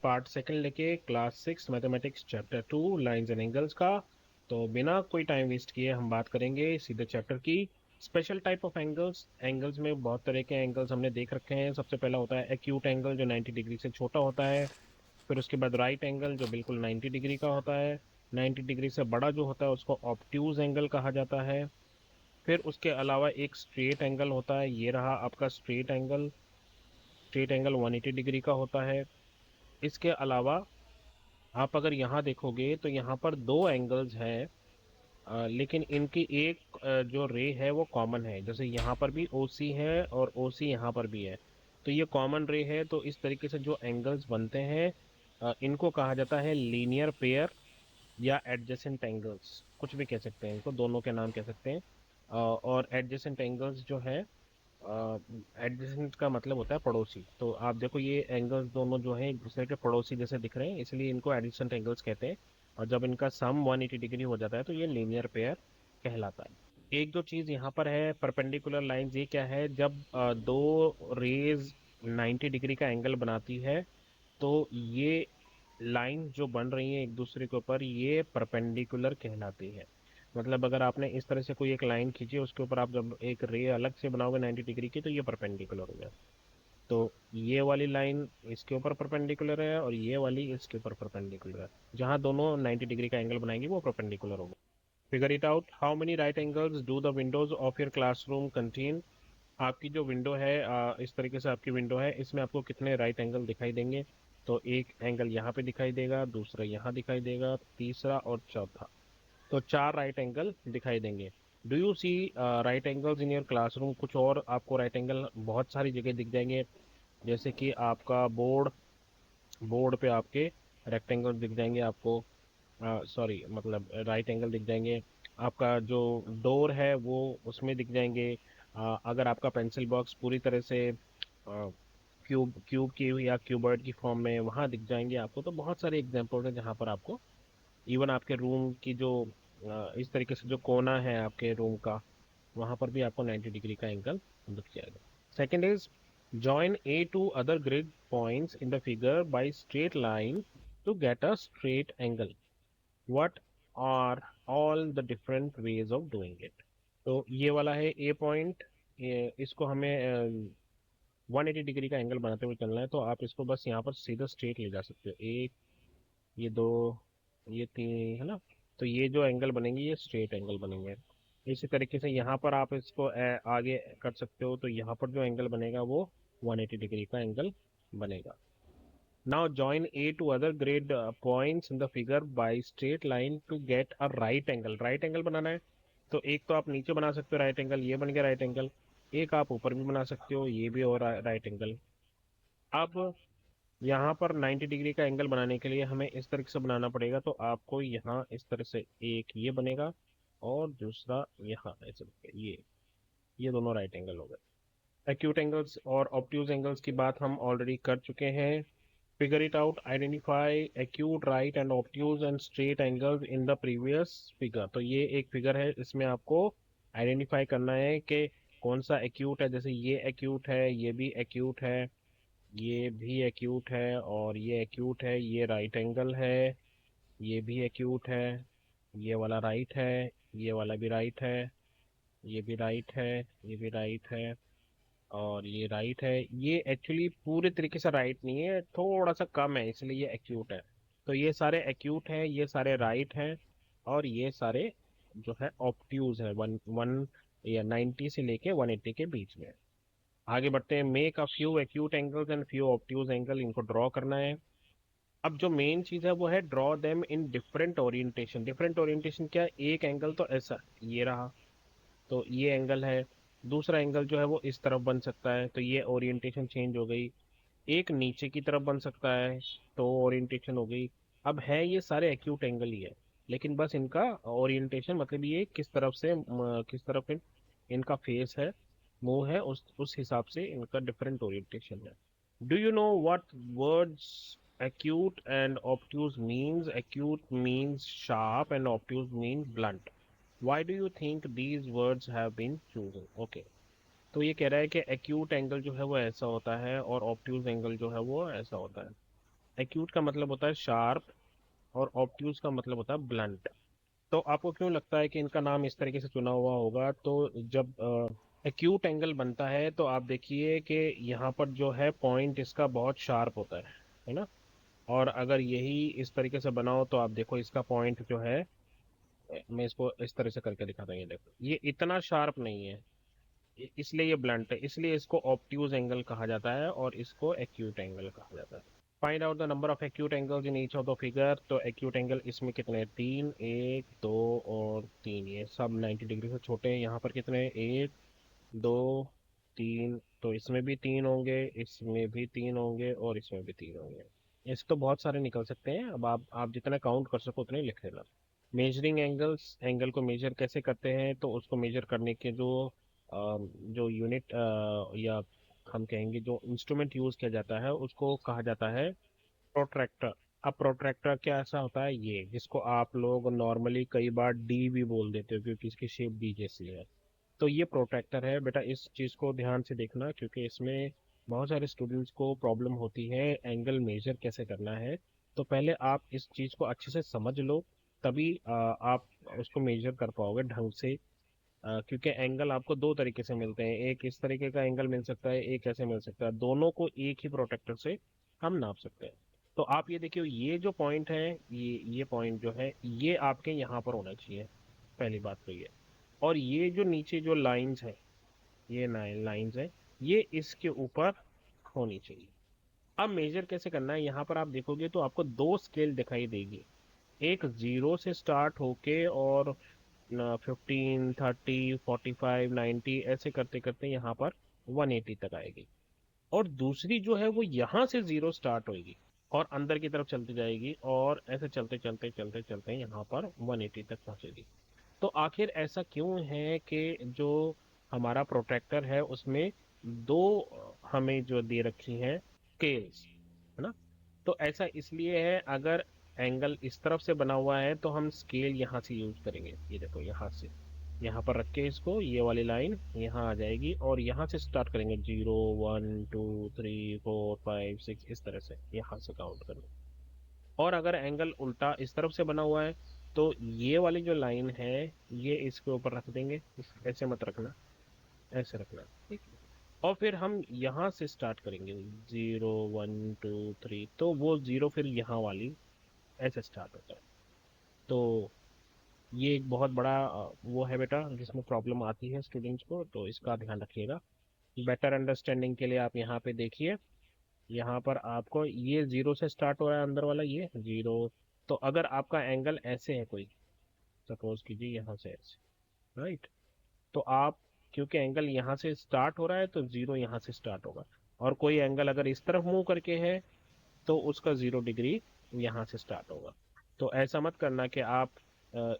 Part second लेके class 6 mathematics chapter 2 lines and angles का। तो बिना कोई टाइम वेस्ट किए हम बात करेंगे सीधे चैप्टर की। Special type of angles. Angles में बहुत तरह के एंगल्स हमने देख रखे हैं। सबसे पहला होता है एक्यूट एंगल जो 90 डिग्री से छोटा होता है। फिर उसके बाद राइट एंगल जो बिल्कुल 90 डिग्री का होता है। 90 डिग्री से बड़ा जो होता है उसको ऑब्ट्यूज एंगल कहा जाता है। फिर उसके अलावा एक स्ट्रेट एंगल होता है, ये रहा आपका straight angle. Straight angle 180 degree का होता है। इसके अलावा आप अगर यहाँ देखोगे तो यहाँ पर दो एंगल्स हैं, लेकिन इनकी एक जो रे है वो कॉमन है। जैसे यहाँ पर भी ओ सी है और ओ सी यहाँ पर भी है, तो ये कॉमन रे है। तो इस तरीके से जो एंगल्स बनते हैं इनको कहा जाता है लीनियर पेयर या एडजेसेंट एंगल्स, कुछ भी कह सकते हैं इनको, दोनों के नाम कह सकते हैं। और एडजेसेंट एंगल्स जो है, एडजेसेंट का मतलब होता है पड़ोसी। तो आप देखो ये एंगल्स दोनों जो हैं एक दूसरे के पड़ोसी जैसे दिख रहे हैं, इसलिए इनको एडजेसेंट एंगल्स कहते हैं। और जब इनका सम 180 डिग्री हो जाता है तो ये लीनियर पेयर कहलाता है। एक जो चीज यहाँ पर है परपेंडिकुलर लाइंस, ये क्या है, जब दो रेज 90 डिग्री का एंगल बनाती है तो ये लाइन जो बन रही है एक दूसरे के ऊपर, ये परपेंडिकुलर कहलाती है। मतलब अगर आपने इस तरह से कोई एक लाइन खींची, उसके ऊपर आप जब एक रे अलग से बनाओगे 90 डिग्री की, तो ये परपेंडिकुलर हो गया। तो ये वाली लाइन इसके ऊपर परपेंडिकुलर है और ये वाली इसके ऊपर परपेंडिकुलर है। जहां दोनों 90 डिग्री का एंगल बनाएंगे वो परपेंडिकुलर होगा। Figure it out, how many right angles do the Windows of your classroom contain. आपकी जो विंडो है, इस तरीके से आपकी विंडो है, इसमें आपको कितने राइट एंगल दिखाई देंगे। तो एक एंगल यहाँ पे दिखाई देगा, दूसरा यहाँ दिखाई देगा, तीसरा और चौथा। तो चार राइट एंगल दिखाई देंगे। Do you see right angles in your classroom. कुछ और आपको राइट एंगल बहुत सारी जगह दिख जाएंगे। जैसे कि आपका बोर्ड, बोर्ड पे आपके रेक्टेंगल दिख जाएंगे आपको, सॉरी मतलब राइट एंगल दिख जाएंगे। आपका जो डोर है वो उसमें दिख जाएंगे। अगर आपका पेंसिल बॉक्स पूरी तरह से क्यूब क्यूब की या क्यूबर्ड की फॉर्म में, वहां दिख जाएंगे आपको। तो बहुत सारे एग्जांपल हैं जहां पर आपको, इवन आपके रूम की जो इस तरीके से जो कोना है आपके रूम का, वहां पर भी आपको 90 डिग्री का एंगल दिख जाएगा। Second is, join A to other grid points in the figure by straight line to get a straight angle. What are all the different ways of doing it? तो ये वाला है ए पॉइंट, इसको हमें 180 degree का angle बनाते हुए चलना है। तो आप इसको बस यहाँ पर सीधा स्ट्रेट ले जा सकते हो। एक, ये दो, ये तीन, है ना। तो ये जो एंगल बनेंगे ये स्ट्रेट एंगल बनेंगे। इसी तरीके से यहाँ पर आप इसको आगे कर सकते हो। तो यहाँ पर जो एंगल बनेगा वो 180 डिग्री का एंगल बनेगा। Now join a two other grid points in the figure by straight line to get a right angle. Right angle बनाना है तो एक तो आप नीचे बना सकते हो राइट एंगल, ये बन गया राइट एंगल। एक आप ऊपर भी बना सकते हो, ये भी और राइट एंगल। अब यहाँ पर 90 डिग्री का एंगल बनाने के लिए हमें इस तरह से बनाना पड़ेगा। तो आपको यहाँ इस तरह से एक ये बनेगा और दूसरा यहाँ ऐसे बनेगा। ये दोनों राइट एंगल हो गए। एक्यूट एंगल्स और ऑब्ट्यूज एंगल्स की बात हम ऑलरेडी कर चुके हैं। Figure it out, identify acute right and obtuse and straight angles in the previous figure. तो ये एक फिगर है, इसमें आपको आइडेंटिफाई करना है कि कौन सा एक्यूट है। जैसे ये एक्यूट है, ये भी एक्यूट है, ये भी एक्यूट है और ये एक्यूट है। ये राइट एंगल है, ये भी एक्यूट है, ये वाला राइट है, ये वाला भी राइट है, ये भी राइट है, ये भी राइट है और ये राइट है। ये एक्चुअली पूरे तरीके से राइट नहीं है, थोड़ा सा कम है, इसलिए ये एक्यूट है। तो ये सारे एक्यूट हैं, ये सारे राइट हैं और ये सारे जो है ऑब्ट्यूज है, वन वन या 90 से लेके 180 के बीच में। आगे बढ़ते हैं। Make a few acute angles and few obtuse angle, इनको ड्रॉ करना है। अब जो मेन चीज है वो है draw them in different orientation. Different orientation क्या है, एक एंगल तो ऐसा ये रहा, तो ये एंगल है। दूसरा एंगल जो है वो इस तरफ बन सकता है, तो ये ओरिएंटेशन चेंज हो गई। एक नीचे की तरफ बन सकता है, तो ओरिएंटेशन हो गई। अब है ये सारे एक्यूट एंगल ही है, लेकिन बस इनका ओरिएंटेशन मतलब ये किस तरफ से किस तरफ इनका फेस है, मुंह है, उस हिसाब से इनका डिफरेंट ओरिएंटेशन है। Do you know what words acute and obtuse means? Acute means sharp and obtuse means blunt. Why do you think these words have been chosen? Okay, तो ये कह रहा है कि acute एंगल जो है वो ऐसा होता है और obtuse एंगल जो है वो ऐसा होता है। एक्यूट का मतलब होता है शार्प और ऑब्ट्यूज का मतलब होता है ब्लंट। तो आपको क्यों लगता है कि इनका नाम इस तरीके से चुना हुआ होगा? तो जब एक्यूट एंगल बनता है तो आप देखिए कि यहाँ पर जो है पॉइंट इसका बहुत शार्प होता है ना। और अगर यही इस तरीके से बनाओ तो आप देखो इसका पॉइंट जो है, मैं इसको इस तरह से करके दिखाता हूँ, ये देखो ये इतना शार्प नहीं है, इसलिए ये ब्लंट है, इसलिए इसको ऑब्ट्यूज एंगल कहा जाता है और इसको एक्यूट एंगल कहा जाता है। Find out the number of acute angles in each of the figure. तो एक्यूट एंगल इसमें कितने हैं? तीन, एक, दो और तीन, ये सब 90 डिग्री से छोटे हैं। यहाँ पर कितने हैं? एक, दो, तीन। तो इसमें भी तीन होंगे, इसमें भी तीन होंगे और इसमें भी तीन होंगे। ऐसे तो बहुत सारे निकल सकते हैं। अब आप जितना काउंट कर सको उतने लिख लेना। मेजरिंग एंगल्स, एंगल को मेजर कैसे करते हैं? तो उसको मेजर करने के जो यूनिट या हम कहेंगे जो इंस्ट्रूमेंट यूज किया जाता है उसको कहा जाता है प्रोट्रैक्टर। अब प्रोट्रैक्टर क्या ऐसा होता है, ये जिसको आप लोग नॉर्मली कई बार डी भी बोल देते हो क्योंकि इसकी शेप डी जैसी है। तो ये प्रोट्रैक्टर है बेटा, इस चीज़ को ध्यान से देखना क्योंकि इसमें बहुत सारे स्टूडेंट्स को प्रॉब्लम होती है एंगल मेजर कैसे करना है। तो पहले आप इस चीज़ को अच्छे से समझ लो, तभी आप उसको मेजर कर पाओगे ढंग से। क्योंकि एंगल आपको दो तरीके से मिलते हैं, एक इस तरीके का एंगल मिल सकता है, एक ऐसे मिल सकता है, दोनों को एक ही प्रोटेक्टर से हम नाप सकते हैं। तो आप ये देखिए, ये जो पॉइंट है, ये पॉइंट जो है ये आपके यहाँ पर होना चाहिए, पहली बात तो ये। और ये जो नीचे जो लाइंस है, ये लाइंस है, ये इसके ऊपर होनी चाहिए। अब मेजर कैसे करना है, यहाँ पर आप देखोगे तो आपको दो स्केल दिखाई देगी, एक जीरो से स्टार्ट होके और 15, 30, 45, 90 ऐसे करते करते यहाँ पर 180 तक आएगी। और दूसरी जो है वो यहाँ से जीरो स्टार्ट होगी और अंदर की तरफ चलती जाएगी और ऐसे चलते चलते चलते चलते यहाँ पर 180 तक पहुँचेगी। तो आखिर ऐसा क्यों है कि जो हमारा प्रोटेक्टर है उसमें दो हमें जो दे रखी हैं स्केल्स, है ना? तो ऐसा इसलिए है, अगर एंगल इस तरफ से बना हुआ है तो हम स्केल यहाँ से यूज करेंगे। ये देखो यहाँ से, यहाँ पर रख के इसको, ये वाली लाइन यहाँ आ जाएगी और यहाँ से स्टार्ट करेंगे, 0, 1, 2, 3, 4, 5, 6 इस तरह से यहाँ से काउंट करेंगे। और अगर एंगल उल्टा इस तरफ से बना हुआ है तो ये वाली जो लाइन है ये इसके ऊपर रख देंगे, ऐसे मत रखना, ऐसे रखना, ठीक है? और फिर हम यहाँ से स्टार्ट करेंगे, 0, 1, 2, 3, तो वो जीरो फिर यहाँ वाली ऐसे स्टार्ट होता है। तो ये एक बहुत बड़ा वो है बेटा जिसमें प्रॉब्लम आती है स्टूडेंट्स को, तो इसका ध्यान रखिएगा। बेटर अंडरस्टैंडिंग के लिए आप यहाँ पे देखिए, यहाँ पर आपको ये जीरो से स्टार्ट हो रहा है अंदर वाला, ये जीरो। तो अगर आपका एंगल ऐसे है कोई, सपोज कीजिए यहाँ से ऐसे, राइट? तो आप, क्योंकि एंगल यहाँ से स्टार्ट हो रहा है तो जीरो यहाँ से स्टार्ट होगा। और कोई एंगल अगर इस तरफ मूव करके है तो उसका 0 डिग्री यहाँ से स्टार्ट होगा। तो ऐसा मत करना कि आप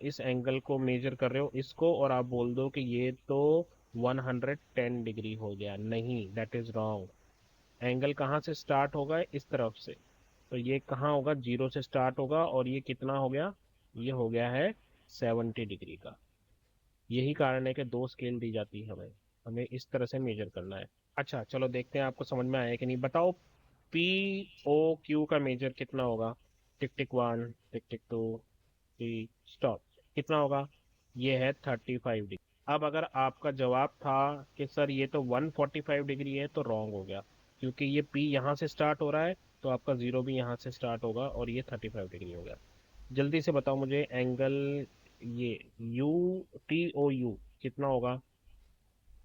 इस एंगल को मेजर कर रहे हो इसको और आप बोल दो कि ये तो 110 डिग्री हो गया, नहीं, दैट इज रॉन्ग। एंगल कहाँ से स्टार्ट होगा? इस तरफ से। तो ये कहाँ होगा? जीरो से स्टार्ट होगा और ये कितना हो गया? ये हो गया है 70 डिग्री का। यही कारण है कि दो स्केल दी जाती है हमें, हमें इस तरह से मेजर करना है। अच्छा चलो देखते हैं आपको समझ में आया कि नहीं। बताओ पी ओ क्यू का मेजर कितना होगा? टिक टिक वन, टिक टिक टू, थ्री, स्टॉप। कितना होगा? ये है 35 डिग्री। अब अगर आपका जवाब था कि सर ये तो 145 डिग्री है, तो रॉन्ग हो गया, क्योंकि ये पी यहाँ से स्टार्ट हो रहा है तो आपका जीरो भी यहाँ से स्टार्ट होगा और ये 35 डिग्री हो गया। जल्दी से बताओ मुझे एंगल, ये यू, टी ओ यू कितना होगा?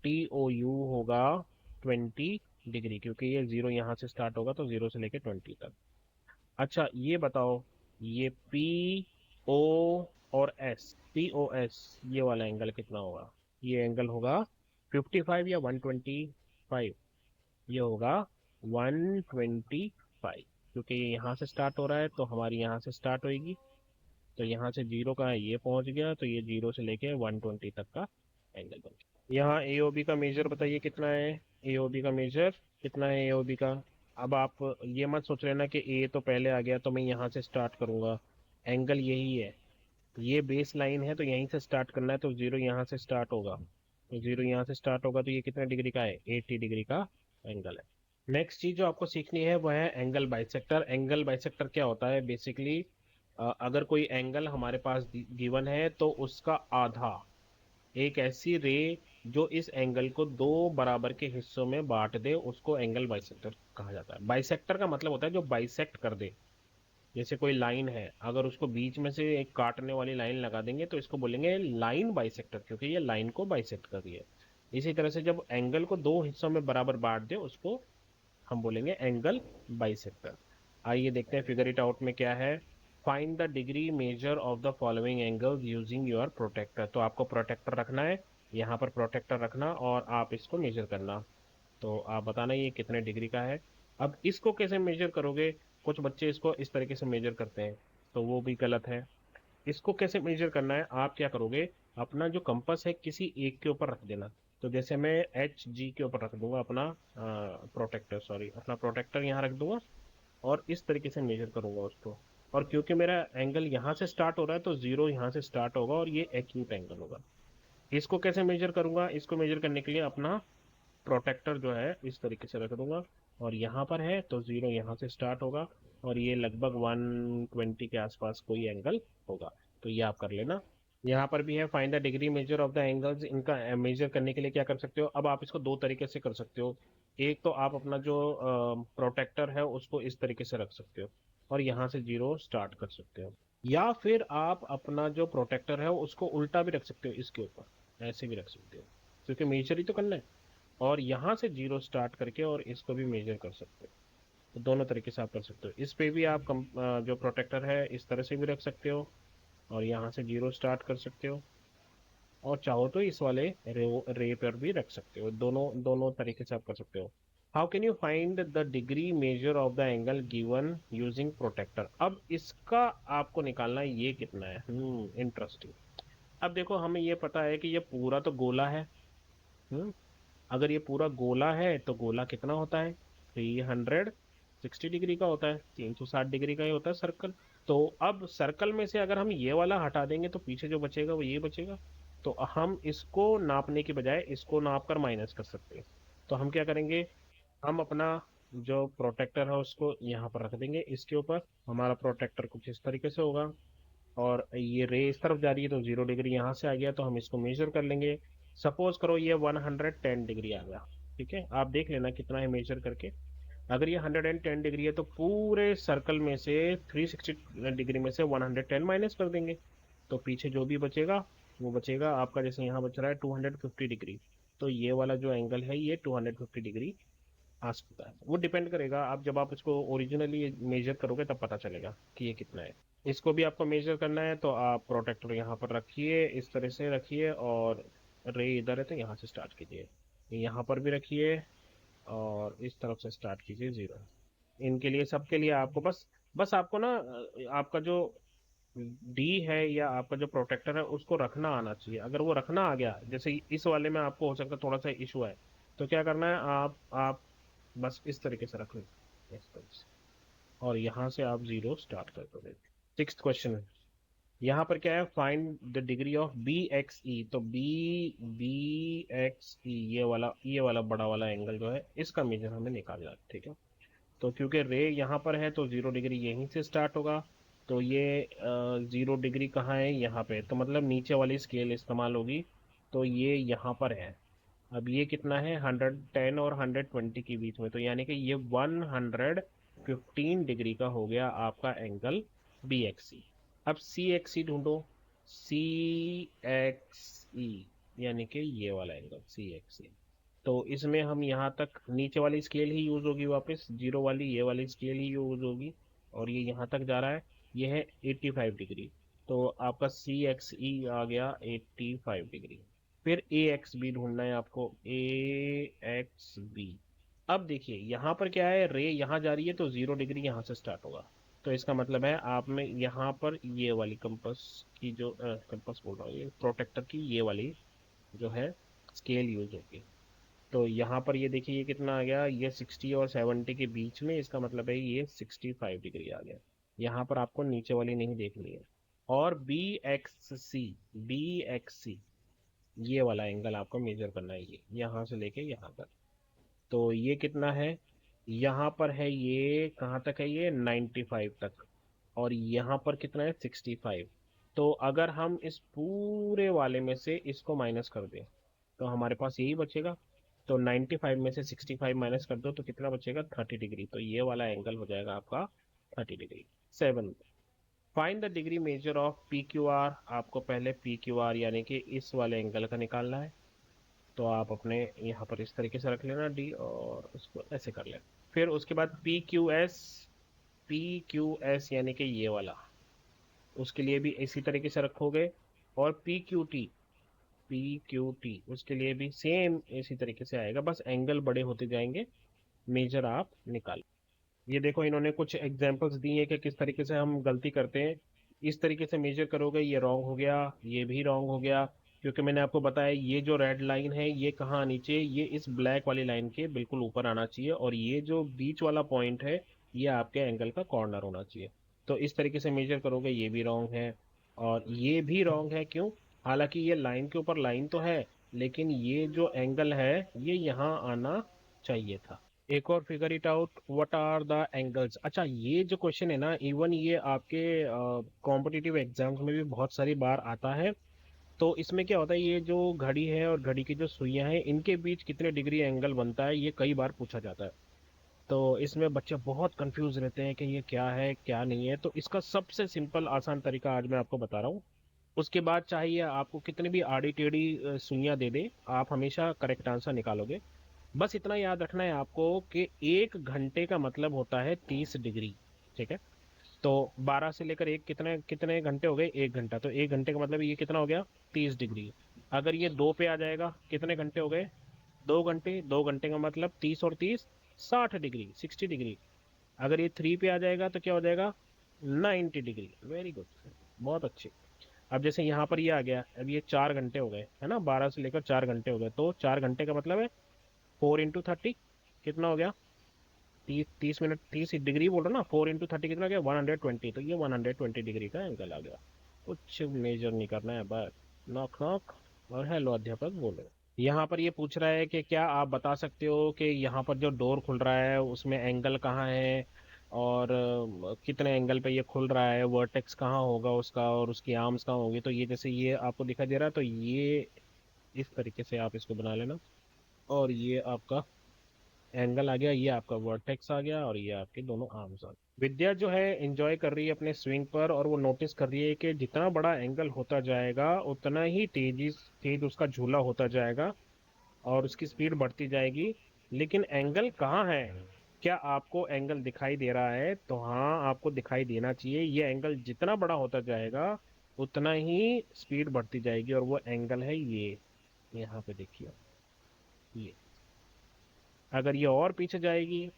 टी ओ यू होगा 20 डिग्री, क्योंकि ये जीरो यहाँ से स्टार्ट होगा तो जीरो से लेके 20 तक। अच्छा ये बताओ, ये पी ओ और एस, पी ओ एस ये वाला एंगल कितना होगा? ये एंगल होगा 55 या 125? ये होगा 125, क्योंकि ये यहाँ से स्टार्ट हो रहा है तो हमारी यहाँ से स्टार्ट होगी। तो यहाँ से जीरो का है, ये पहुंच गया तो ये जीरो से लेके 120 तक का एंगल बन गया। यहाँ एओबी का मेजर बताइए कितना है? एओबी का मेजर कितना है एओबी का? अब आप ये मत सोच लेना कि ए तो पहले आ गया तो मैं यहाँ से स्टार्ट करूंगा। एंगल यही है, ये बेस लाइन है तो यहीं से स्टार्ट करना है, तो जीरो यहाँ से स्टार्ट होगा, तो जीरो यहाँ से स्टार्ट होगा तो ये कितने डिग्री का है? 80 डिग्री का एंगल है। नेक्स्ट चीज जो आपको सीखनी है वो है एंगल बाइसेक्टर। एंगल बाइसेक्टर क्या होता है बेसिकली, अगर कोई एंगल हमारे पास गिवन है तो उसका आधा, एक ऐसी रे जो इस एंगल को दो बराबर के हिस्सों में बांट दे, उसको एंगल बाइसेक्टर कहा जाता है। बाइसेक्टर का मतलब होता है जो बाइसेक्ट कर दे। जैसे कोई लाइन है, अगर उसको बीच में से एक काटने वाली लाइन लगा देंगे तो इसको बोलेंगे लाइन बाइसेक्टर, क्योंकि ये लाइन को बाइसेक्ट कर रही है। इसी तरह से जब एंगल को दो हिस्सों में बराबर बांट दे उसको हम बोलेंगे एंगल बाइसेक्टर। आइए देखते हैं फिगर इट आउट में क्या है। Find the degree measure of the following angle using your protractor. तो आपको प्रोटेक्टर रखना है, यहाँ पर प्रोटेक्टर रखना और आप इसको मेजर करना। तो आप बताना ये कितने डिग्री का है। अब इसको कैसे मेजर करोगे, कुछ बच्चे इसको इस तरीके से मेजर करते हैं, तो वो भी गलत है। इसको कैसे मेजर करना है, आप क्या करोगे, अपना जो कंपास है किसी एक के ऊपर रख देना। तो जैसे मैं एच जी के ऊपर रख दूंगा अपना प्रोटेक्टर, सॉरी अपना प्रोटेक्टर यहाँ रख दूंगा और इस तरीके से मेजर करूंगा उसको। और क्योंकि मेरा एंगल यहाँ से स्टार्ट हो रहा है तो जीरो यहाँ से स्टार्ट होगा और ये एक्यूट एंगल होगा। इसको कैसे मेजर करूंगा, इसको मेजर करने के लिए अपना प्रोटेक्टर जो है इस तरीके से रख दूंगा और यहाँ पर है तो जीरो यहाँ से स्टार्ट होगा और ये लगभग 120 के आसपास कोई एंगल होगा। तो ये आप कर लेना। यहाँ पर भी है find the degree measure of the angles. इनका मेजर करने के लिए क्या कर सकते हो, अब आप इसको दो तरीके से कर सकते हो। एक तो आप अपना जो प्रोटेक्टर है उसको इस तरीके से रख सकते हो और यहाँ से जीरो स्टार्ट कर सकते हो, या फिर आप अपना जो प्रोटेक्टर है उसको उल्टा भी रख सकते हो, इसके ऊपर ऐसे भी रख सकते हो, क्योंकि मेजर ही तो करना है। और यहाँ से जीरो स्टार्ट करके और इसको भी मेजर कर सकते हो। तो दोनों तरीके से आप कर सकते हो। इस पे भी आप जो प्रोटेक्टर है इस तरह से भी रख सकते हो और यहाँ से जीरो स्टार्ट कर सकते हो, और चाहो तो इस वाले रे पर भी रख सकते हो। दोनों दोनों तरीके से आप कर सकते हो। How can you find the degree measure of the angle given using protractor. अब इसका आपको निकालना है ये कितना है। इंटरेस्टिंग। अब देखो हमें ये पता है कि ये पूरा तो गोला है। हम्म अगर ये पूरा गोला है तो गोला कितना होता है, 360 डिग्री का होता है, 360 डिग्री का ही होता है सर्कल। तो अब सर्कल में से अगर हम ये वाला हटा देंगे तो पीछे जो बचेगा वो ये बचेगा। तो हम इसको नापने की बजाय इसको नाप कर माइनस कर सकते हैं। तो हम क्या करेंगे, हम अपना जो प्रोटेक्टर है उसको यहाँ पर रख देंगे, इसके ऊपर हमारा प्रोटेक्टर कुछ इस तरीके से होगा और ये रे इस तरफ जा रही है तो 0 डिग्री यहाँ से आ गया, तो हम इसको मेजर कर लेंगे। सपोज करो ये 110 डिग्री आ गया। ठीक है, आप देख लेना कितना है मेजर करके। अगर ये 110 डिग्री है तो पूरे सर्कल में से 360 डिग्री में से 110 माइनस कर देंगे, तो पीछे जो भी बचेगा वो बचेगा आपका। जैसे यहाँ बच रहा है 250 डिग्री, तो ये वाला जो एंगल है ये 250 डिग्री आ सकता है। वो डिपेंड करेगा, आप जब आप इसको ओरिजिनली मेजर करोगे तब पता चलेगा कि ये कितना है। इसको भी आपको मेजर करना है तो आप प्रोटेक्टर यहाँ पर रखिए, इस तरह से रखिए और रे इधर है तो यहाँ से स्टार्ट कीजिए, यहाँ पर भी रखिए और इस तरफ से स्टार्ट कीजिए जीरो। इनके लिए सबके लिए आपको बस बस आपको ना आपका जो डी है या आपका जो प्रोटेक्टर है उसको रखना आना चाहिए। अगर वो रखना आ गया, जैसे इस वाले में आपको हो सकता है थोड़ा सा इशू है, तो क्या करना है, आप बस इस तरीके से रख लो, इस तरीके से, और यहाँ से आप जीरो स्टार्ट कर दोगे। सिक्स्थ क्वेश्चन है, यहाँ पर क्या है, find the degree of B X E. तो बी बी एक्स ई ये वाला बड़ा वाला एंगल जो है इसका मेजर हमें निकालना है। ठीक है, तो क्योंकि रे यहाँ पर है तो 0 डिग्री यहीं से स्टार्ट होगा। तो ये 0 डिग्री कहाँ है, यहाँ पे, तो मतलब नीचे वाली स्केल इस्तेमाल होगी। तो ये यहाँ पर है। अब ये कितना है, 110 और 120 के बीच में, तो यानी कि ये 115 डिग्री का हो गया आपका एंगल बी एक्स सी। अब सी एक्स सी ढूंढो, सी एक्स ई, यानी कि ये वाला एंगल सी एक्स ई। तो इसमें हम यहाँ तक नीचे वाली स्केल ही यूज होगी, वापस जीरो वाली ये वाली स्केल ही यूज होगी और ये यहाँ तक जा रहा है, ये है 85 डिग्री। तो आपका सी एक्स ई आ गया 85 डिग्री। फिर ए एक्स बी ढूंढना है आपको, ए एक्स बी। अब देखिए यहाँ पर क्या है, रे यहाँ जा रही है तो 0 डिग्री यहाँ से स्टार्ट होगा। तो इसका मतलब है आप में यहाँ पर ये वाली कंपास की जो कंपास बोल रहा हूँ, ये प्रोटेक्टर की ये वाली जो है स्केल यूज होगी। तो यहाँ पर ये देखिए ये कितना आ गया, ये 60 और 70 के बीच में, इसका मतलब है ये 65 डिग्री आ गया। यहाँ पर आपको नीचे वाली नहीं देखनी है। और बी एक्स सी ये वाला एंगल आपको मेजर करना है, ये यहाँ से लेके यहाँ तक। तो ये कितना है, यहाँ पर है ये कहाँ तक है, ये 95 तक, और यहाँ पर कितना है 65। तो अगर हम इस पूरे वाले में से इसको माइनस कर दें तो हमारे पास यही बचेगा। तो 95 में से 65 माइनस कर दो तो कितना बचेगा, 30 डिग्री। तो ये वाला एंगल हो जाएगा आपका 30 degree. 7, find the degree measure of P Q R. आपको पहले पी क्यू आर यानी कि इस वाले एंगल का निकालना है। तो आप अपने यहाँ पर इस तरीके से रख लेना डी, और उसको ऐसे कर लेना। फिर उसके बाद P Q S, P Q S यानी कि ये वाला, उसके लिए भी इसी तरीके से रखोगे। और P Q T, P Q T उसके लिए भी सेम इसी तरीके से आएगा, बस एंगल बड़े होते जाएंगे, मेजर आप निकाल। ये देखो इन्होंने कुछ एग्जांपल्स दिए हैं कि किस तरीके से हम गलती करते हैं। इस तरीके से मेजर करोगे ये रॉन्ग हो गया, ये भी रॉन्ग हो गया, क्योंकि मैंने आपको बताया ये जो रेड लाइन है ये कहाँ आनी चाहिए, ये इस ब्लैक वाली लाइन के बिल्कुल ऊपर आना चाहिए, और ये जो बीच वाला पॉइंट है ये आपके एंगल का कॉर्नर होना चाहिए। तो इस तरीके से मेजर करोगे ये भी रॉन्ग है, और ये भी रॉन्ग है। क्यों? हालांकि ये लाइन के ऊपर लाइन तो है, लेकिन ये जो एंगल है ये यहाँ आना चाहिए था। एक और figure it out, what are the angles. अच्छा, ये जो क्वेश्चन है ना, इवन ये आपके कॉम्पिटिटिव एग्जाम्स में भी बहुत सारी बार आता है। तो इसमें क्या होता है, ये जो घड़ी है और घड़ी की जो सुइयां हैं इनके बीच कितने डिग्री एंगल बनता है, ये कई बार पूछा जाता है। तो इसमें बच्चे बहुत कंफ्यूज रहते हैं कि ये क्या है क्या नहीं है। तो इसका सबसे सिंपल आसान तरीका आज मैं आपको बता रहा हूँ। उसके बाद चाहिए आपको कितनी भी आड़ी टेढ़ी सुइयां दे दे, आप हमेशा करेक्ट आंसर निकालोगे। बस इतना याद रखना है आपको कि 1 घंटे का मतलब होता है 30 डिग्री। ठीक है? तो 12 से लेकर एक कितने कितने घंटे हो गए, 1 घंटा। तो 1 घंटे का मतलब ये कितना हो गया, 30 डिग्री। अगर ये 2 पे आ जाएगा कितने घंटे हो गए, 2 घंटे। 2 घंटे का मतलब 30 और 30, 60 डिग्री, 60 डिग्री। अगर ये 3 पे आ जाएगा तो क्या हो जाएगा, 90 डिग्री। वेरी गुड, बहुत अच्छे। अब जैसे यहाँ पर ये आ गया, अब ये 4 घंटे हो गए है ना, 12 से लेकर 4 घंटे हो गए, तो 4 घंटे का मतलब है 4 इंटू 30, कितना हो गया, 30 30 मिनट, 30 डिग्री बोल रहा ना, 4 इंटू 30 कितना हो गया, 120। तो ये 120 डिग्री का एंगल आ गया। कुछ मेजर नहीं करना है, बस नॉक नॉक और हेलो अध्यापक बोलो। यहाँ पर ये पूछ रहा है कि क्या आप बता सकते हो कि यहाँ पर जो डोर खुल रहा है उसमें एंगल कहाँ है, और कितने एंगल पे ये खुल रहा है, वर्टेक्स कहाँ होगा उसका, और उसकी आर्म्स कहाँ होगी। तो ये जैसे ये आपको दिखाई दे रहा है, तो ये इस तरीके से आप इसको बना लेना, और ये आपका एंगल आ गया, ये आपका वर्टेक्स आ गया, और ये आपके दोनों आर्म्स आ गए। विद्या जो है एंजॉय कर रही है अपने स्विंग पर, और वो नोटिस कर रही है कि जितना बड़ा एंगल होता जाएगा उतना ही तेज उसका झूला होता जाएगा, और उसकी स्पीड बढ़ती जाएगी। लेकिन एंगल कहाँ है? क्या आपको एंगल दिखाई दे रहा है? तो हाँ, आपको दिखाई देना चाहिए। ये एंगल जितना बड़ा होता जाएगा उतना ही स्पीड बढ़ती जाएगी, और वो एंगल है ये, यहाँ पे देखिए ये। अगर ये और पीछे जाएगी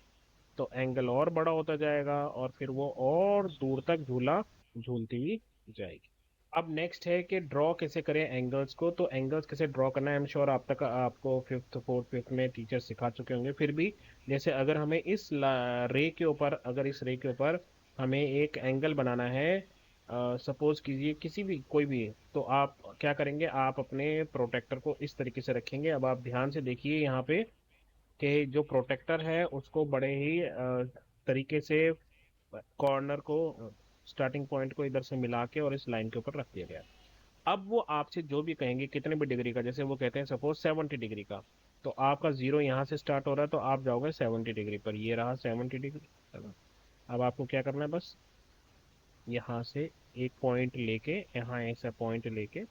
तो एंगल और बड़ा होता जाएगा, और फिर वो और दूर तक झूला झूलती हुई जाएगी। अब नेक्स्ट है कि ड्रॉ कैसे करें एंगल्स को। तो एंगल्स कैसे ड्रॉ करना है, आई एम श्योर आप तक आपको फिफ्थ फोर्थ फिफ्थ में टीचर सिखा चुके होंगे। फिर भी जैसे अगर हमें इस रे के ऊपर, अगर इस रे के ऊपर हमें एक एंगल बनाना है, सपोज कीजिए किसी भी कोई भी, तो आप क्या करेंगे, आप अपने प्रोटेक्टर को इस तरीके से रखेंगे। अब आप ध्यान से देखिए यहाँ पे कि जो प्रोटेक्टर है उसको बड़े ही तरीके से कॉर्नर को, स्टार्टिंग पॉइंट को इधर से मिला के और इस लाइन के ऊपर रख दिया गया है। अब वो आपसे जो भी कहेंगे कितने भी डिग्री का, जैसे वो कहते हैं सपोज 70 डिग्री का, तो आपका जीरो यहाँ से स्टार्ट हो रहा है तो आप जाओगे 70 डिग्री पर, ये रहा 70 डिग्री। अब आपको क्या करना है, बस यहाँ से एक पॉइंट लेके, यहाँ ऐसा पॉइंट लेके,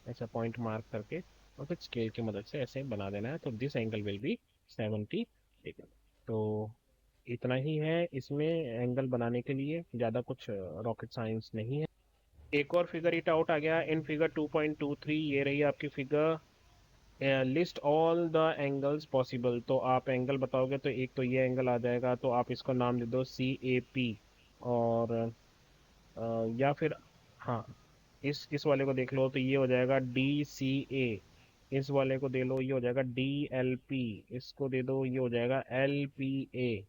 ऐसा पॉइंट मार्क करके, और फिर स्केल की मदद से ऐसे बना देना है, तो this angle will be 70 degree. तो इतना ही है इसमें एंगल बनाने के लिए, ज़्यादा कुछ रॉकेट साइंस नहीं है। एक और फिगर इट आउट आ गया इन फिगर 2.23, ये रही आपकी figure. List all the angles possible. तो आप एंगल बताओगे तो एक तो ये एंगल आ जाएगा, तो आप इसका नाम दे दो CAP। और या फिर हाँ, इस वाले को देख लो तो ये हो जाएगा DCA। इस वाले को दे लो, ये हो जाएगा DLP। इसको दे दो, ये हो जाएगा LPA।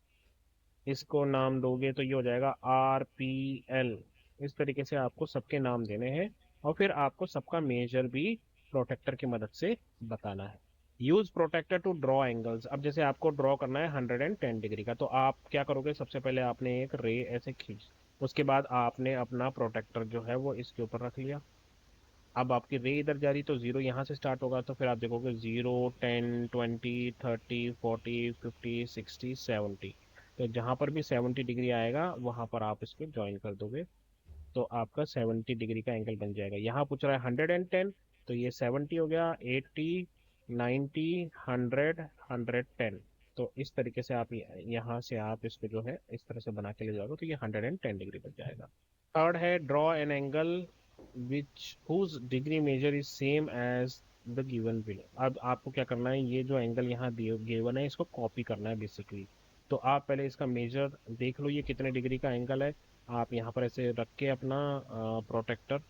इसको नाम दोगे तो ये हो जाएगा RPL। इस तरीके से आपको सबके नाम देने हैं, और फिर आपको सबका मेजर भी प्रोटेक्टर की मदद से बताना है। Use protractor to draw angles. अब जैसे आपको ड्रॉ करना है 110 डिग्री का, तो आप क्या करोगे, सबसे पहले आपने एक रे ऐसे खींच, उसके बाद आपने अपना प्रोटेक्टर जो है वो इसके ऊपर रख लिया। अब आपकी रे इधर जा रही तो जीरो यहाँ से स्टार्ट होगा, तो फिर आप देखोगे 0, 10, 20, 30, 40, 50, 60, 70। तो जहाँ पर भी 70 डिग्री आएगा वहाँ पर आप इसको ज्वाइन कर दोगे, तो आपका 70 डिग्री का एंगल बन जाएगा। यहाँ पूछ रहा है 110, तो ये 70 हो गया, 80, 90, 100, 110। तो इस तरीके से आप यहाँ से आप इसको जो है इस तरह से बना के ले जाओगे, तो ये 110 डिग्री बन जाएगा। थर्ड है draw an angle which whose degree measure is same as the given below. अब आपको क्या करना है, ये जो एंगल यहाँ गिवन है इसको कॉपी करना है बेसिकली। तो आप पहले इसका मेजर देख लो, ये कितने डिग्री का एंगल है। आप यहाँ पर ऐसे रख के अपना प्रोटेक्टर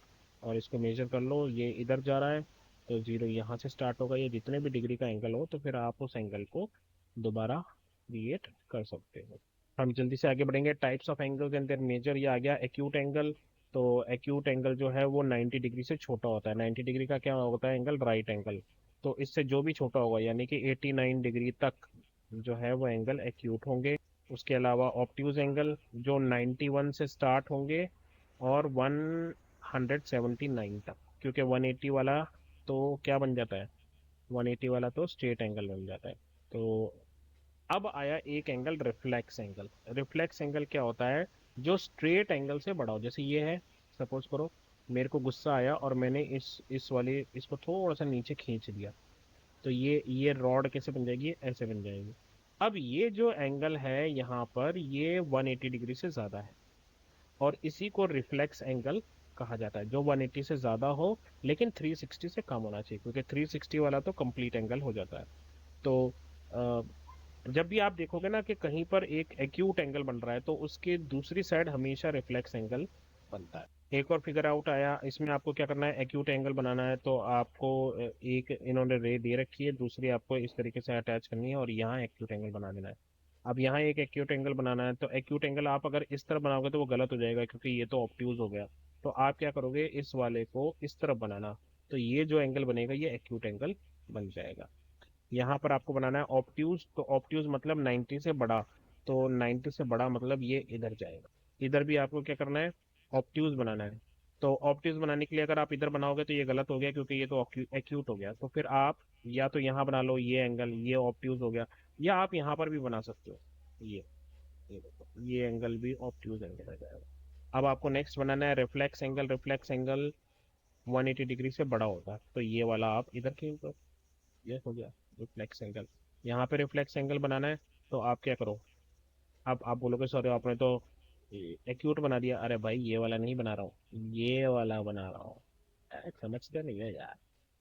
और इसको मेजर कर लो, ये इधर जा रहा है, तो जीरो यहाँ से स्टार्ट होगा। ये जितने भी डिग्री का एंगल हो तो फिर आप उस एंगल को दोबारा क्रिएट कर सकते हो। हम जल्दी से आगे बढ़ेंगे। Types of angles and their measure, ये आ गया एक्यूट एंगल। तो एक्यूट एंगल जो है वो 90 डिग्री से छोटा होता है। 90 डिग्री का क्या होता है एंगल, राइट एंगल। तो इससे जो भी छोटा होगा यानी कि 89 डिग्री तक जो है वो एंगल एक्यूट होंगे। उसके अलावा ऑब्ट्यूज एंगल जो 91 से स्टार्ट होंगे और 179 तक, क्योंकि 180 वाला तो क्या बन जाता है, 180 वाला तो स्ट्रेट एंगल बन जाता है। तो अब आया एक angle reflex angle. Reflex angle क्या होता है, जो स्ट्रेट एंगल से बड़ा हो। जैसे ये है, सपोज करो मेरे को गुस्सा आया और मैंने इस वाले इसको थोड़ा सा नीचे खींच दिया, तो ये रॉड कैसे बन जाएगी, ऐसे बन जाएगी। अब ये जो एंगल है यहाँ पर ये 180 डिग्री से ज़्यादा है, और इसी को रिफ्लेक्स एंगल कहा जाता है, जो 180 से ज़्यादा हो लेकिन 360 से कम होना चाहिए, क्योंकि 360 वाला तो कंप्लीट एंगल हो जाता है। तो अ, जब भी आप देखोगे ना कि कहीं पर एक एक्यूट एंगल बन रहा है तो उसके दूसरी साइड हमेशा रिफ्लेक्स एंगल बनता है। एक और फिगर आउट आया, इसमें आपको क्या करना है, एक्यूट एंगल बनाना है तो आपको एक इन्होंने रे दे रखी है, दूसरी आपको इस तरीके से अटैच करनी है और यहाँ एक्यूट एंगल बना देना है। अब यहाँ एक एक्यूट एंगल बनाना है, तो एक्यूट एंगल आप अगर इस तरफ बनाओगे तो वो गलत हो जाएगा, क्योंकि ये तो ऑब्ट्यूज हो गया। तो आप क्या करोगे, इस वाले को इस तरफ बनाना, तो ये जो एंगल बनेगा ये एक्यूट एंगल बन जाएगा। यहाँ पर आपको बनाना है ऑब्ट्यूज, तो ऑब्ट्यूज मतलब 90 से बड़ा, तो 90 से बड़ा मतलब ये इधर जाएगा। इधर भी आपको क्या करना है, ऑब्ट्यूज बनाना है। तो ऑब्ट्यूज बनाने के लिए अगर आप इधर बनाओगे तो ये गलत हो गया, क्योंकि ये तो एक्यूट हो गया। तो फिर आप या तो यहाँ बना लो ये एंगल, ये ऑब्ट्यूज हो गया, या आप यहाँ पर भी बना सकते हो। ये देखो ये एंगल भी ऑब्ट्यूज एंगल आ जाएगा। अब आपको नेक्स्ट बनाना है reflex angle. Reflex angle 180 degree से बड़ा होता है, तो ये वाला आप इधर खींच दो, ये हो गया रिफ्लेक्स एंगल। यहाँ पे रिफ्लेक्स एंगल बनाना है, तो आप क्या करो, अब आप बोलोगे सर आपने तो एक्यूट बना दिया। अरे भाई ये वाला नहीं बना रहा हूँ, ये वाला बना रहा हूँ। समझते नहीं है यार।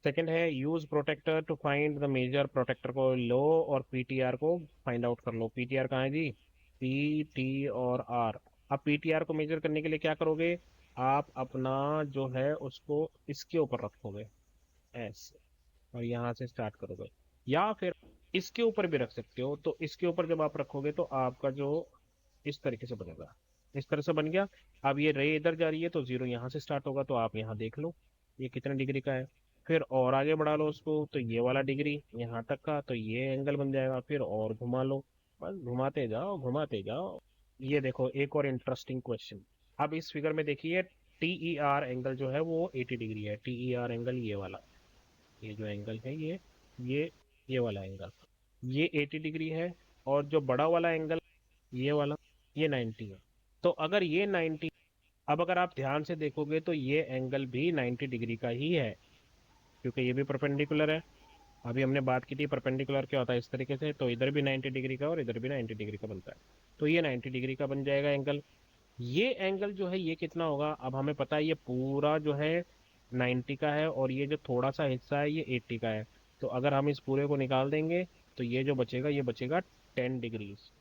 सेकंड है use protractor to find the measure. Protractor को लो और पीटीआर को फाइंड आउट कर लो। पीटीआर कहाँ है जी, पी टी और आर। अब पीटीआर को मेजर करने के लिए क्या करोगे, आप अपना जो है उसको इसके ऊपर रखोगे ऐसे, और यहाँ से स्टार्ट करोगे, या फिर इसके ऊपर भी रख सकते हो। तो इसके ऊपर जब आप रखोगे तो आपका जो इस तरीके से बनेगा, इस तरह से बन गया। अब ये रे इधर जा रही है तो जीरो यहाँ से स्टार्ट होगा, तो आप यहाँ देख लो ये कितने डिग्री का है। फिर और आगे बढ़ा लो उसको, तो ये वाला डिग्री यहाँ तक का, तो ये एंगल बन जाएगा। फिर और घुमा लो, बस घुमाते जाओ घुमाते जाओ। ये देखो एक और इंटरेस्टिंग क्वेश्चन। अब इस फिगर में देखिए टीई आर एंगल जो है वो 80 डिग्री है। टीई आर एंगल ये वाला, ये जो एंगल है ये ये वाला एंगल, ये 80 डिग्री है। और जो बड़ा वाला एंगल ये वाला, ये 90 है। तो अगर ये 90, अब अगर आप ध्यान से देखोगे तो ये एंगल भी 90 डिग्री का ही है, क्योंकि ये भी परपेंडिकुलर है। अभी हमने बात की थी परपेंडिकुलर क्या होता है, इस तरीके से, तो इधर भी 90 डिग्री का और इधर भी 90 डिग्री का बनता है। तो ये 90 डिग्री का बन जाएगा एंगल। ये एंगल जो है ये कितना होगा, अब हमें पता है ये पूरा जो है 90 का है, और ये जो थोड़ा सा हिस्सा है ये 80 का है। तो अगर हम इस पूरे को निकाल देंगे तो ये जो बचेगा ये बचेगा 10 डिग्रीज।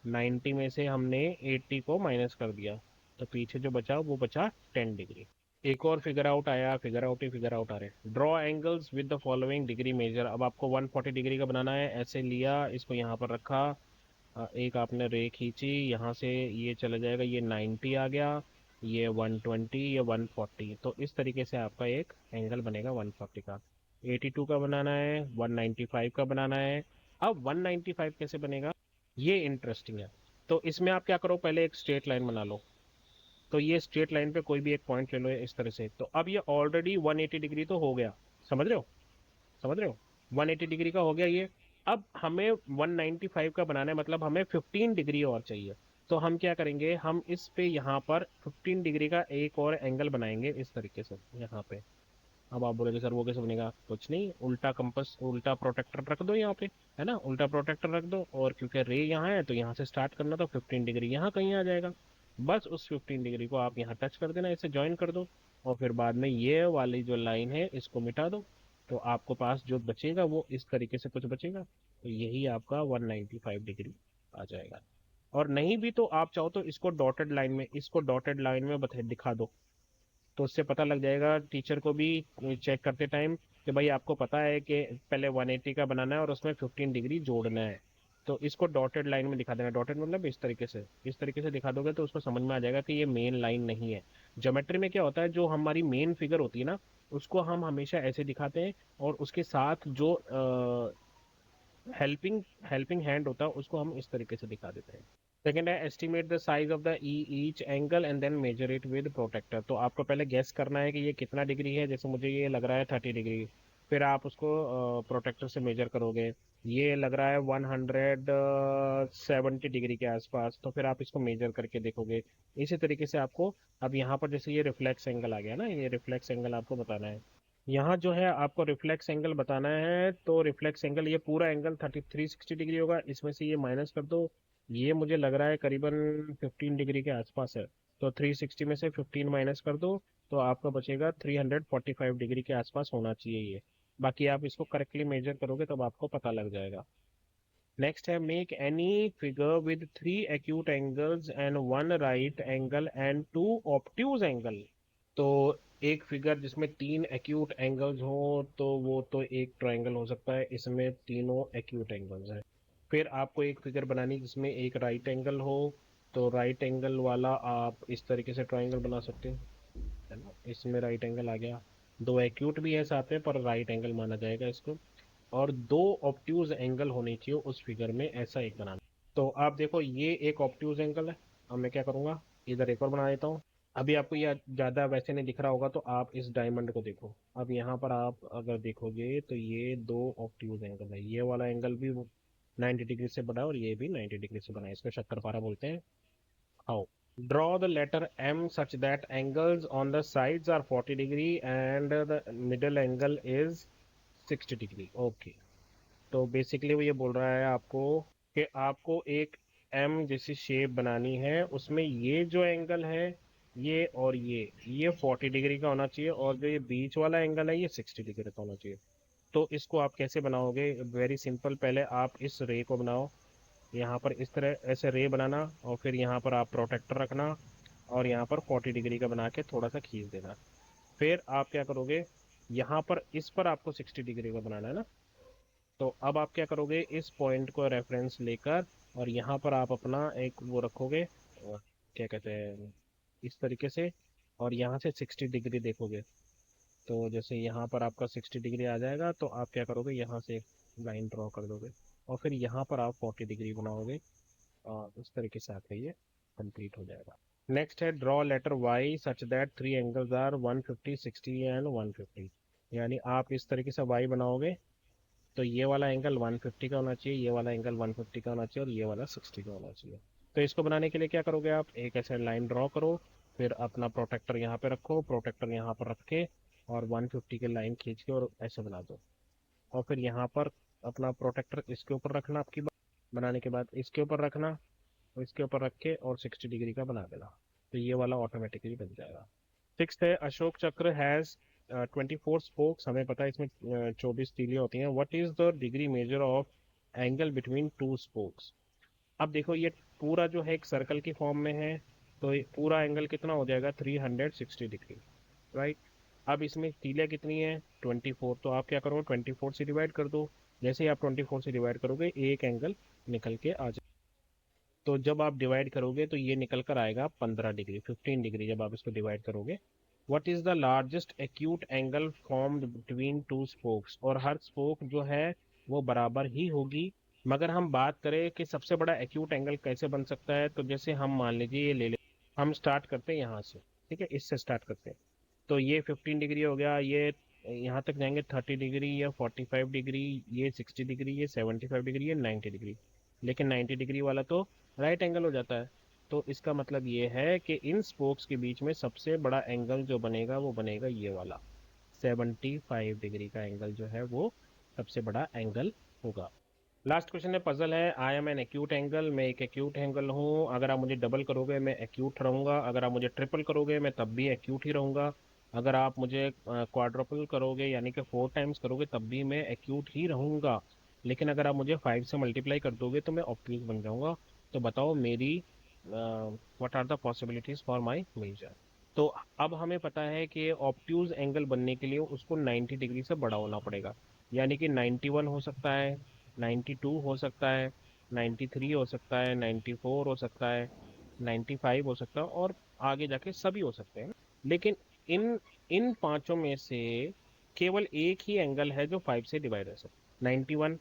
90 में से हमने 80 को माइनस कर दिया, तो पीछे जो बचा वो बचा 10 डिग्री। एक और फिगर आउट आया, फिगर आउट ही फिगर आउट आ रहे। Draw angles with the following degree measure. अब आपको 140 डिग्री का बनाना है। ऐसे लिया, इसको यहाँ पर रखा, एक आपने रे खींची, यहाँ से ये चला जाएगा, ये 90 आ गया, ये 120, ये 140। तो इस तरीके से आपका एक एंगल बनेगा 140 का। 82 का बनाना है, 195 का बनाना है। अब 195 कैसे बनेगा, ये इंटरेस्टिंग है। तो इसमें आप क्या करो, पहले एक स्ट्रेट लाइन बना लो। तो ये स्ट्रेट लाइन पे कोई भी एक पॉइंट ले लो इस तरह से। तो अब ये ऑलरेडी 180 डिग्री तो हो गया, समझ रहे हो, समझ रहे हो, 180 डिग्री का हो गया ये। अब हमें 195 का बनाना है, मतलब हमें 15 डिग्री और चाहिए। तो हम क्या करेंगे, हम इस पे यहाँ पर 15 डिग्री का एक और एंगल बनाएंगे इस तरीके से यहाँ पे। अब आप बोलोगे सर वो कैसे बनेगा, कुछ नहीं, उल्टा कंपास, उल्टा प्रोटेक्टर रख दो यहाँ पे, है ना, उल्टा प्रोटेक्टर रख दो, और क्योंकि रे यहाँ है तो यहाँ से स्टार्ट करना, तो 15 डिग्री यहाँ कहीं आ जाएगा। बस उस 15 डिग्री को आप यहाँ टच कर देना, इसे ज्वाइन कर दो, और फिर बाद में ये वाली जो लाइन है इसको मिटा दो। तो आपको पास जो बचेगा वो इस तरीके से कुछ बचेगा, तो यही आपका 195 डिग्री आ जाएगा। और नहीं भी तो आप चाहो तो इसको डॉटेड लाइन में, इसको डॉटेड लाइन में बता दिखा दो, तो उससे पता लग जाएगा टीचर को भी चेक करते टाइम कि भाई आपको पता है कि पहले 180 का बनाना है और उसमें 15 डिग्री जोड़ना है। तो इसको डॉटेड लाइन में दिखा देना, डॉटेड मतलब इस तरीके से, इस तरीके से दिखा दोगे तो उसको समझ में आ जाएगा कि ये मेन लाइन नहीं है। ज्योमेट्री में क्या होता है, जो हमारी मेन फिगर होती है ना, उसको हम हमेशा ऐसे दिखाते हैं, और उसके साथ जो हेल्पिंग हेल्पिंग हैंड होता है उसको हम इस तरीके से दिखा देते हैं। सेकेंड है estimate the size of the each angle and then measure it with protractor. तो आपको पहले गेस करना है कि ये कितना डिग्री है, जैसे मुझे ये लग रहा है 30 डिग्री, फिर आप उसको प्रोटेक्टर से मेजर करोगे, ये लग रहा है 170 डिग्री के आसपास, तो फिर आप इसको मेजर करके देखोगे। इसी तरीके से आपको, अब यहाँ पर जैसे ये रिफ्लेक्स एंगल आ गया ना, ये रिफ्लेक्स एंगल आपको बताना है। यहाँ जो है आपको रिफ्लेक्स एंगल बताना है, तो रिफ्लेक्स एंगल ये पूरा एंगल 360 डिग्री होगा, इसमें से ये माइनस कर दो। ये मुझे लग रहा है करीबन 15 डिग्री के आसपास है, तो 360 में से 15 माइनस कर दो, तो आपका बचेगा 345 डिग्री के आसपास होना चाहिए ये। बाकी आप इसको करेक्टली मेजर करोगे तब आपको पता लग जाएगा। नेक्स्ट है make any figure with 3 acute angles and 1 right angle and 2 obtuse angle. तो एक फिगर जिसमें 3 एक्यूट एंगल्स हो, तो वो तो एक ट्रायंगल हो सकता है, इसमें तीनों एक्यूट एंगल्स हैं। फिर आपको एक फिगर बनानी जिसमें एक राइट एंगल हो, तो राइट एंगल वाला आप इस तरीके से ट्रायंगल बना सकते हैं, है ना, इसमें राइट एंगल आ गया। 2 एक्यूट भी है साथ में, पर राइट एंगल माना जाएगा इसको। और 2 ऑब्ट्यूज एंगल होने चाहिए उस फिगर में, ऐसा एक बनाना। तो आप देखो ये एक ऑब्ट्यूज एंगल है। अब मैं क्या करूंगा, इधर एक और बना देता हूँ। अभी आपको ये ज़्यादा वैसे नहीं दिख रहा होगा, तो आप इस डायमंड को देखो। अब यहाँ पर आप अगर देखोगे तो ये 2 ऑब्ट्यूज एंगल है, ये वाला एंगल भी 90 डिग्री से बना है और ये भी 90 डिग्री से बना है, इसको शक्करपारा बोलते हैं। आओ, draw the letter M such that angles on the sides are 40 degree and the middle angle is 60 degree. Okay, तो बेसिकली वो ये बोल रहा है आपको कि आपको एक एम जैसी शेप बनानी है, उसमें ये जो एंगल है, ये और ये 40 डिग्री का होना चाहिए, और जो ये बीच वाला एंगल है ये 60 डिग्री का होना चाहिए। तो इसको आप कैसे बनाओगे, वेरी सिंपल, पहले आप इस रे को बनाओ, यहाँ पर इस तरह ऐसे रे बनाना, और फिर यहाँ पर आप प्रोटेक्टर रखना, और यहाँ पर 40 डिग्री का बना के थोड़ा सा खींच देना। फिर आप क्या करोगे, यहाँ पर इस पर आपको 60 डिग्री का बनाना है ना, तो अब आप क्या करोगे, इस पॉइंट को रेफरेंस लेकर, और यहाँ पर आप अपना एक वो रखोगे, और क्या कहते हैं, इस तरीके से, और यहाँ से 60 डिग्री देखोगे। तो जैसे यहाँ पर आपका 60 डिग्री आ जाएगा, तो आप क्या करोगे, यहाँ से एक लाइन ड्रॉ कर दोगे, और फिर यहाँ पर आप 40 डिग्री बनाओगे, और इस तरीके से आपका ये कंप्लीट हो जाएगा। नेक्स्ट है draw letter Y such that 3 angles are 150, 60 and 150। यानी आप इस तरीके से वाई बनाओगे, तो ये वाला एंगल 150 का होना चाहिए, ये वाला एंगल 150 का होना चाहिए, और ये वाला 60 का होना चाहिए। तो इसको बनाने के लिए क्या करोगे, आप एक ऐसे लाइन ड्रॉ करो, फिर अपना प्रोटेक्टर यहाँ पे रखो, प्रोटेक्टर यहाँ पर रख के, और 150 की लाइन खींच के और ऐसे बना दो। और फिर यहाँ पर अपना प्रोटेक्टर इसके ऊपर रखना, आपकी बनाने के बाद इसके ऊपर रखना, और इसके ऊपर रख के और 60 डिग्री का बना देना, तो ये वाला ऑटोमेटिकली बन जाएगा। सिक्स है अशोक चक्र हैज 24 स्पोक्स। हमें पता है इसमें 24 तीलियां होती हैं। What is the degree measure of angle between 2 spokes. अब देखो ये पूरा जो है एक सर्कल की फॉर्म में है, तो ये पूरा एंगल कितना हो जाएगा, 360 डिग्री, राइट। अब इसमें तीलियां कितनी है, 24, तो आप क्या करो 24 से डिवाइड कर दो। जैसे ही आप 24 से डिवाइड करोगे एक एंगल निकल के आ जाए, तो जब आप डिवाइड करोगे तो ये निकल कर आएगा 15 डिग्री, 15 डिग्री जब आप इसको डिवाइड करोगे। What is the largest acute angle formed between two spokes, और हर स्पोक जो है वो बराबर ही होगी। मगर हम बात करें कि सबसे बड़ा एक्यूट एंगल कैसे बन सकता है, तो जैसे हम मान लीजिए ये ले ले, हम स्टार्ट करते हैं यहाँ से, ठीक है, इससे स्टार्ट करते हैं। तो ये 15 डिग्री हो गया, ये यहाँ तक जाएंगे 30 डिग्री या 45 डिग्री, ये 60 डिग्री, ये 75 डिग्री, ये 90 डिग्री। लेकिन 90 डिग्री वाला तो राइट एंगल हो जाता है। तो इसका मतलब ये है कि इन स्पोक्स के बीच में सबसे बड़ा एंगल जो बनेगा वो बनेगा ये वाला, 75 डिग्री का एंगल जो है वो सबसे बड़ा एंगल होगा। लास्ट क्वेश्चन है, पजल है। I am an acute angle, मैं एक एक्यूट एंगल हूँ। अगर आप मुझे डबल करोगे मैं एक्यूट रहूँगा, अगर आप मुझे ट्रिपल करोगे मैं तब भी एक्यूट ही रहूँगा, अगर आप मुझे क्वाड्रपल करोगे यानी कि 4 टाइम्स करोगे तब भी मैं एक्यूट ही रहूँगा, लेकिन अगर आप मुझे 5 से मल्टीप्लाई कर दोगे तो मैं ऑब्ट्यूज बन जाऊँगा। तो बताओ मेरी what are the possibilities for my measure. तो अब हमें पता है कि ऑब्ट्यूज एंगल बनने के लिए उसको 90 डिग्री से बड़ा होना पड़ेगा, यानी कि 91 हो सकता है, 92 हो सकता है, 93 हो सकता है, 94 हो सकता है, 95 हो सकता है, और आगे जाके सभी हो सकते हैं। लेकिन इन इन पांचों में से केवल एक ही एंगल है जो 5 से डिवाइड हो सकता है। 91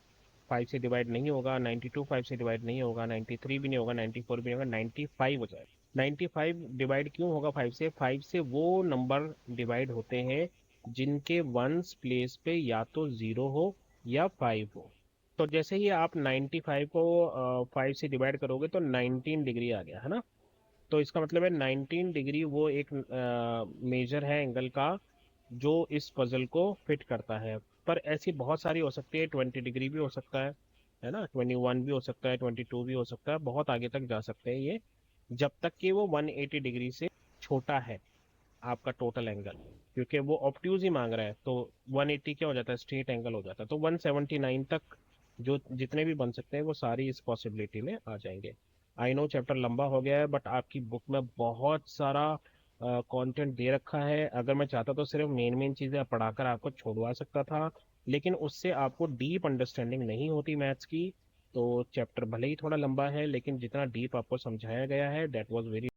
5 से डिवाइड नहीं होगा, 92 5 से डिवाइड नहीं होगा, 93 भी नहीं होगा, 94 भी नहीं होगा, 95 हो जाएगा। 95 डिवाइड क्यों होगा 5 से? 5 से वो नंबर डिवाइड होते हैं जिनके वंस प्लेस पे या तो 0 हो या 5 हो। तो जैसे ही आप 95 को 5 से डिवाइड करोगे तो 19 डिग्री आ गया है ना। तो इसका मतलब है 19 डिग्री वो एक मेजर है एंगल का जो इस पजल को फिट करता है। पर ऐसी बहुत सारी हो सकती है, 20 डिग्री भी हो सकता है ना, 21 भी हो सकता है, 22 भी हो सकता है, बहुत आगे तक जा सकते हैं ये, जब तक कि वो 180 डिग्री से छोटा है आपका टोटल एंगल, क्योंकि वो ऑब्ट्यूज ही मांग रहा है। तो 180 क्या हो जाता है, स्ट्रेट एंगल हो जाता है। तो 179 तक जो जितने भी बन सकते हैं वो सारी इस पॉसिबिलिटी में आ जाएंगे। आई नो चैप्टर लंबा हो गया है, बट आपकी बुक में बहुत सारा कंटेंट दे रखा है। अगर मैं चाहता तो सिर्फ मेन मेन चीज़ें पढ़ाकर आपको छोड़वा सकता था, लेकिन उससे आपको डीप अंडरस्टैंडिंग नहीं होती मैथ्स की। तो चैप्टर भले ही थोड़ा लंबा है, लेकिन जितना डीप आपको समझाया गया है दैट वाज वेरी